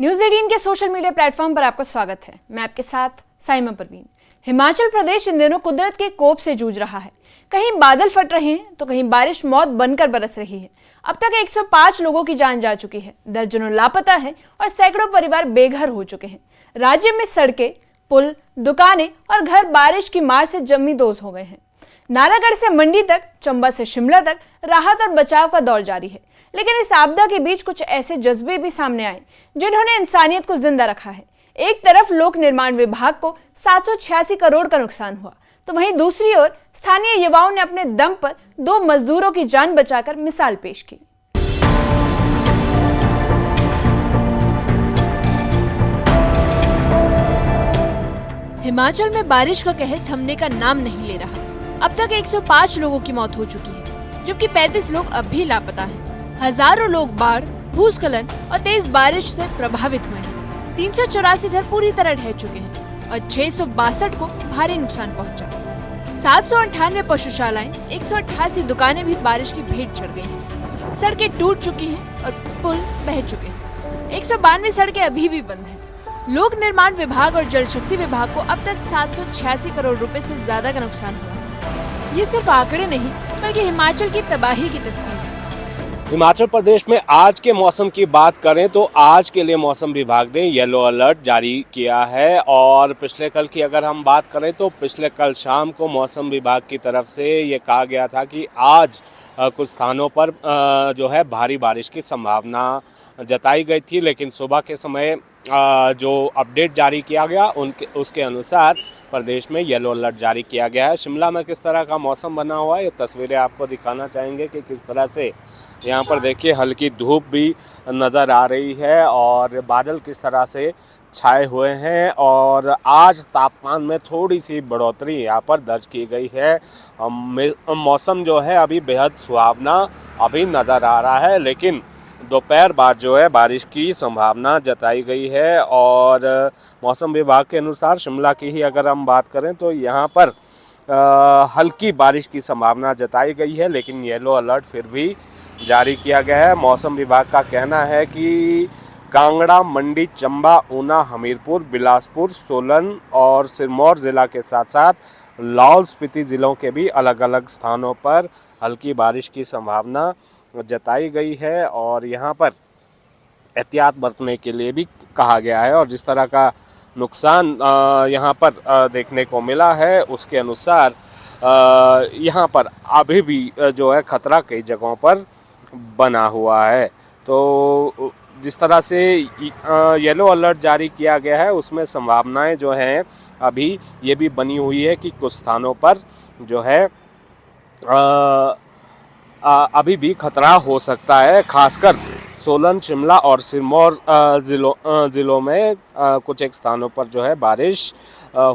News 18 के social media platform पर आपका स्वागत है। मैं आपके साथ साइमा परवीन। हिमाचल प्रदेश इन दिनों कुदरत के कोप से जूझ रहा है। कहीं बादल फट रहे हैं तो कहीं बारिश मौत बनकर बरस रही है। अब तक 105 लोगों की जान जा चुकी है, दर्जनों लापता हैं और सैकड़ों परिवार बेघर हो चुके हैं। राज्य में सड़कें, पुल, दुकानें और घर बारिश की मार से जमींदोज हो गए हैं। नालागढ़ से मंडी तक, चंबा से शिमला तक राहत और बचाव का दौर जारी है। लेकिन इस आपदा के बीच कुछ ऐसे जज्बे भी सामने आए जिन्होंने इंसानियत को जिंदा रखा है। एक तरफ लोक निर्माण विभाग को 786 करोड़ का नुकसान हुआ, तो वहीं दूसरी ओर स्थानीय युवाओं ने अपने दम पर 2 मजदूरों की जान बचाकर मिसाल पेश की। हिमाचल में बारिश का कहर थमने का नाम नहीं ले रहा। अब तक 105 लोगों की मौत हो चुकी है, जबकि 35 लोग अब भी लापता हैं। हजारों लोग बाढ़, भूस्खलन और तेज बारिश से प्रभावित हुए हैं। 384 घर पूरी तरह ढह चुके हैं और 662 को भारी नुकसान पहुंचा। 798 पशुशालाएं, 188 दुकानें भी बारिश की भेंट चढ़ गई हैं। सड़कें टूट चुकी हैं और पुल बह चुके हैं। 192 सड़कें अभी भी बंद हैं। लोक निर्माण विभाग और जल शक्ति विभाग को अब तक 786 करोड़ रुपए से ज्यादा का नुकसान हुआ। ये सिर्फ आंकड़े नहीं, बल्कि हिमाचल की तबाही की तस्वीर है। हिमाचल प्रदेश में आज के मौसम की बात करें तो आज के लिए मौसम विभाग ने येलो अलर्ट जारी किया है। और पिछले कल की अगर हम बात करें तो पिछले कल शाम को मौसम विभाग की तरफ से ये कहा गया था कि आज कुछ स्थानों पर जो है भारी बारिश की संभावना जताई गई थी। लेकिन सुबह के समय जो अपडेट जारी किया गया उसके अनुसार प्रदेश में येलो अलर्ट जारी किया गया है। शिमला में किस तरह का मौसम बना हुआ है, ये तस्वीरें आपको दिखाना चाहेंगे कि किस तरह से यहाँ पर देखिए हल्की धूप भी नज़र आ रही है और बादल किस तरह से छाए हुए हैं। और आज तापमान में थोड़ी सी बढ़ोतरी यहाँ पर दर्ज की गई है। मौसम जो है अभी बेहद सुहावना अभी नज़र आ रहा है, लेकिन दोपहर बाद जो है बारिश की संभावना जताई गई है। और मौसम विभाग के अनुसार शिमला की ही अगर हम बात करें तो यहाँ पर हल्की बारिश की संभावना जताई गई है, लेकिन येलो अलर्ट फिर भी जारी किया गया है। मौसम विभाग का कहना है कि कांगड़ा, मंडी, चंबा, ऊना, हमीरपुर, बिलासपुर, सोलन और सिरमौर ज़िला के साथ साथ लाहौल स्पीति ज़िलों के भी अलग अलग स्थानों पर हल्की बारिश की संभावना जताई गई है और यहाँ पर एहतियात बरतने के लिए भी कहा गया है। और जिस तरह का नुकसान यहाँ पर देखने को मिला है उसके अनुसार यहाँ पर अभी भी जो है खतरा कई जगहों पर बना हुआ है। तो जिस तरह से येलो अलर्ट जारी किया गया है उसमें संभावनाएं जो हैं अभी ये भी बनी हुई है कि कुछ स्थानों पर जो है अभी भी खतरा हो सकता है। खासकर सोलन, शिमला और सिरमौर ज़िलों में कुछ एक स्थानों पर जो है बारिश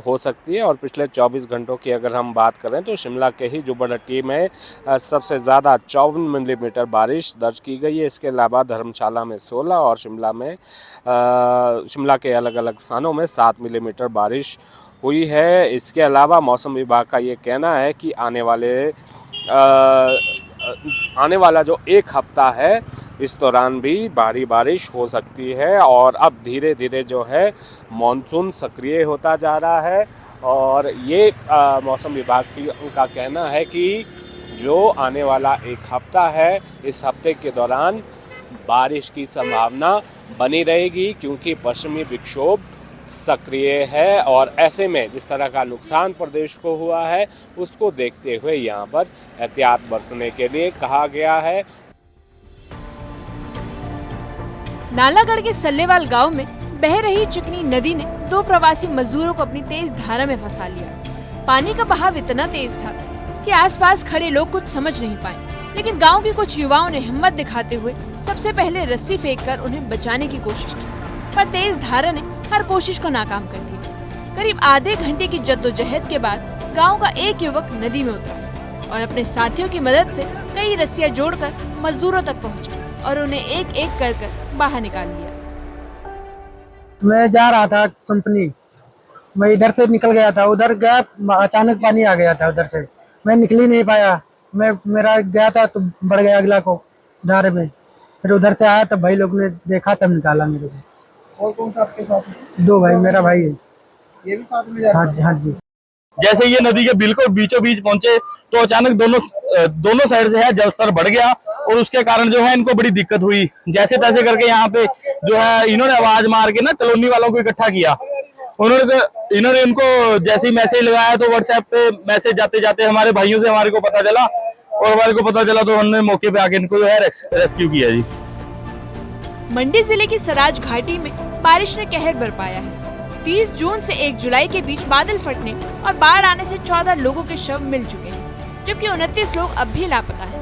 हो सकती है। और पिछले 24 घंटों की अगर हम बात करें तो शिमला के ही जुब्बड़हट्टी में सबसे ज़्यादा 54 मिलीमीटर बारिश दर्ज की गई है। इसके अलावा धर्मशाला में 16 और शिमला के अलग अलग स्थानों में 7 मिलीमीटर बारिश हुई है। इसके अलावा मौसम विभाग का ये कहना है कि आने वाला जो एक हफ्ता है इस दौरान भी भारी बारिश हो सकती है। और अब धीरे धीरे जो है मानसून सक्रिय होता जा रहा है। और ये मौसम विभाग का कहना है कि जो आने वाला एक हफ्ता है इस हफ्ते के दौरान बारिश की संभावना बनी रहेगी, क्योंकि पश्चिमी विक्षोभ सक्रिय है। और ऐसे में जिस तरह का नुकसान प्रदेश को हुआ है उसको देखते हुए यहाँ पर एहतियात बरतने के लिए कहा गया है। नालागढ़ के सल्लेवाल गांव में बह रही चिकनी नदी ने 2 प्रवासी मजदूरों को अपनी तेज धारा में फंसा लिया। पानी का बहाव इतना तेज था कि आसपास खड़े लोग कुछ समझ नहीं पाए, लेकिन गांव के कुछ युवाओं ने हिम्मत दिखाते हुए सबसे पहले रस्सी फेंककर उन्हें बचाने की कोशिश की, पर तेज धारा ने हर कोशिश को नाकाम कर दिया। करीब आधे घंटे की जद्दोजहद के बाद गांव का एक युवक नदी में उतरा और अपने साथियों की मदद से कई रस्सियां जोड़कर मजदूरों तक पहुंचा और उन्हें एक एक कर बाहर निकाल लिया। मैं जा रहा था कंपनी, मैं इधर से निकल गया था, उधर गया अचानक पानी आ गया था उधर से, मैं निकल ही नहीं पाया। मेरा गया था तो बढ़ गया अगला को धारे में, फिर उधर से आया तब भाई लोग ने देखा तब निकाला मेरे को। और कौन सा आपके साथ है? 2 भाई, मेरा भाई है। ये भी साथ में जा रहा हाँ जी, हाँ जी। जैसे ये नदी के बिल्कुल बीचों बीच पहुंचे तो अचानक दोनों साइड से है जलस्तर बढ़ गया और उसके कारण जो है इनको बड़ी दिक्कत हुई। जैसे तैसे करके यहाँ पे जो है इन्होंने आवाज मार के ना कॉलोनी वालों को इकट्ठा किया। इन्होंने इनको जैसे ही मैसेज लगाया तो व्हाट्सएप पे मैसेज जाते जाते हमारे भाइयों से हमारे को पता चला तो हमने मौके पे आके इनको जो है रेस्क्यू किया जी। मंडी जिले की सराज घाटी में बारिश ने कहर बरपाया है। 30 जून से 1 जुलाई के बीच बादल फटने और बाढ़ आने से 14 लोगों के शव मिल चुके हैं, जबकि 29 लोग अब भी लापता हैं।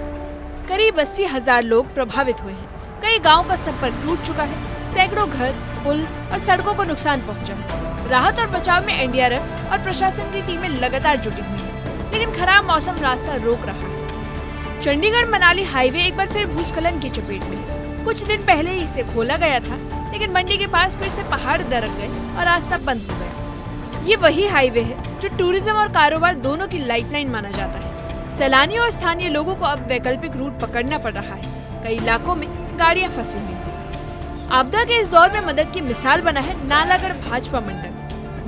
करीब 80,000 लोग प्रभावित हुए हैं। कई गांवों का संपर्क टूट चुका है। सैकड़ों घर, पुल और सड़कों को नुकसान पहुंचा है। राहत और बचाव में एनडीआरएफ और प्रशासन की टीमें लगातार जुटी हुई हैं, लेकिन खराब मौसम रास्ता रोक रहा है। चंडीगढ़ मनाली हाईवे एक बार फिर भूस्खलन की चपेट में है। कुछ दिन पहले ही इसे खोला गया था, लेकिन मंडी के पास फिर से पहाड़ दरक गए और रास्ता बंद हो गया। ये वही हाईवे है जो टूरिज्म और कारोबार दोनों की लाइफलाइन माना जाता है। सैलानियों और स्थानीय लोगों को अब वैकल्पिक रूट पकड़ना पड़ रहा है। कई इलाकों में गाड़ियां फंसी हुई हैं। आपदा के इस दौर में मदद की मिसाल बना है नालागढ़ भाजपा मंडल।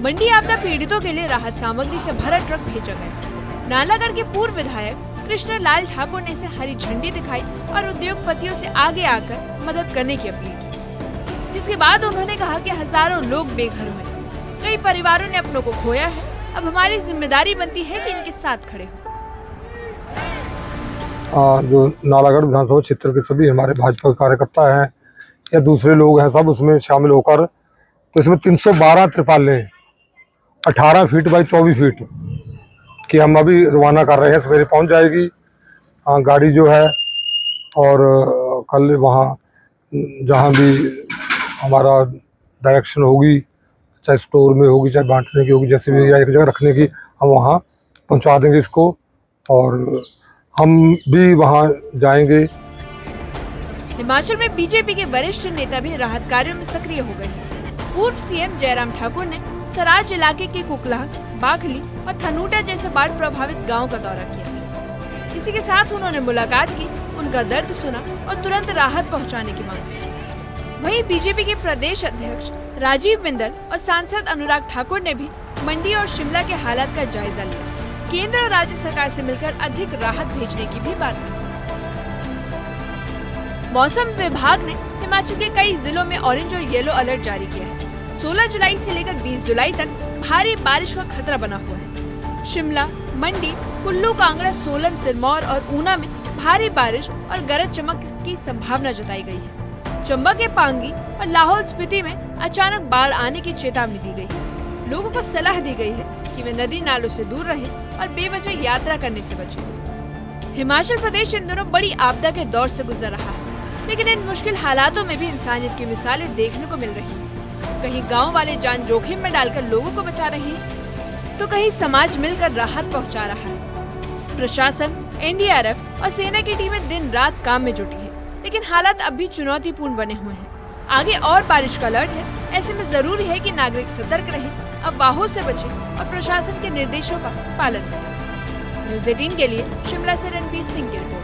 मंडी आपदा पीड़ितों के लिए राहत सामग्री से भरा ट्रक भेजा गया। नालागढ़ के पूर्व विधायक कृष्ण लाल ठाकुर ने इसे हरी झंडी दिखाई और उद्योगपतियों से आगे आकर मदद करने की अपील की, जिसके बाद उन्होंने कहा कि हजारों लोग बेघर हुए। कई परिवारों ने अपनों को खोया है। अब हमारी जिम्मेदारी बनती है कि इनके साथ खड़े हों। जो नालागढ़ विधानसभा क्षेत्र के सभी हमारे भाजपा के कार्यकर्ता हैं या दूसरे लोग हैं, सब उसमें शामिल होकर, तो इसमें 312 त्रिपालें 18 फीट बाई 24 फीट कि हम अभी रवाना कर रहे हैं। सवेरे पहुंच जाएगी गाड़ी जो है, और कल वहाँ जहाँ भी हमारा डायरेक्शन होगी, चाहे स्टोर में होगी, चाहे बांटने की होगी, जैसे भी, या एक जगह रखने की, हम वहाँ पहुँचा देंगे इसको। और हम भी वहाँ जाएंगे। हिमाचल में बीजेपी के वरिष्ठ नेता भी राहत कार्यों में सक्रिय हो गए हैं। पूर्व सीएम जयराम ठाकुर ने सराज इलाके के कुकलाह, बाखली और थनूटा जैसे बाढ़ प्रभावित गांव का दौरा किया। इसी के साथ उन्होंने मुलाकात की, उनका दर्द सुना और तुरंत राहत पहुंचाने की मांग की। वहीं बीजेपी के प्रदेश अध्यक्ष राजीव बिंदल और सांसद अनुराग ठाकुर ने भी मंडी और शिमला के हालात का जायजा लिया। केंद्र और राज्य सरकार से मिलकर अधिक राहत भेजने की भी बात की। मौसम विभाग ने हिमाचल के कई जिलों में ऑरेंज और येलो अलर्ट जारी किया है। 16 जुलाई से लेकर 20 जुलाई तक भारी बारिश का खतरा बना हुआ है। शिमला, मंडी, कुल्लू, कांगड़ा, सोलन, सिरमौर और ऊना में भारी बारिश और गरज चमक की संभावना जताई गई है। चंबा के पांगी और लाहौल स्पीति में अचानक बाढ़ आने की चेतावनी दी गई है। लोगों को सलाह दी गई है कि वे नदी नालों से दूर रहें और बेवजह यात्रा करने से बचें। हिमाचल प्रदेश इन दिनों बड़ी आपदा के दौर से गुजर रहा है, लेकिन इन मुश्किल हालातों में भी इंसानियत की मिसालें देखने को मिल रही हैं। कहीं गांव वाले जान जोखिम में डालकर लोगों को बचा रहे हैं, तो कहीं समाज मिलकर राहत पहुंचा रहा है। प्रशासन, एनडीआरएफ और सेना की टीमें दिन रात काम में जुटी है, लेकिन हालात अब भी चुनौतीपूर्ण बने हुए हैं। आगे और बारिश का अलर्ट है। ऐसे में जरूरी है कि नागरिक सतर्क रहें, अफवाहों से बचें और प्रशासन के निर्देशों का पालन करें। न्यूज़ 18 के लिए शिमला से रणबीर सिंह की रिपोर्ट।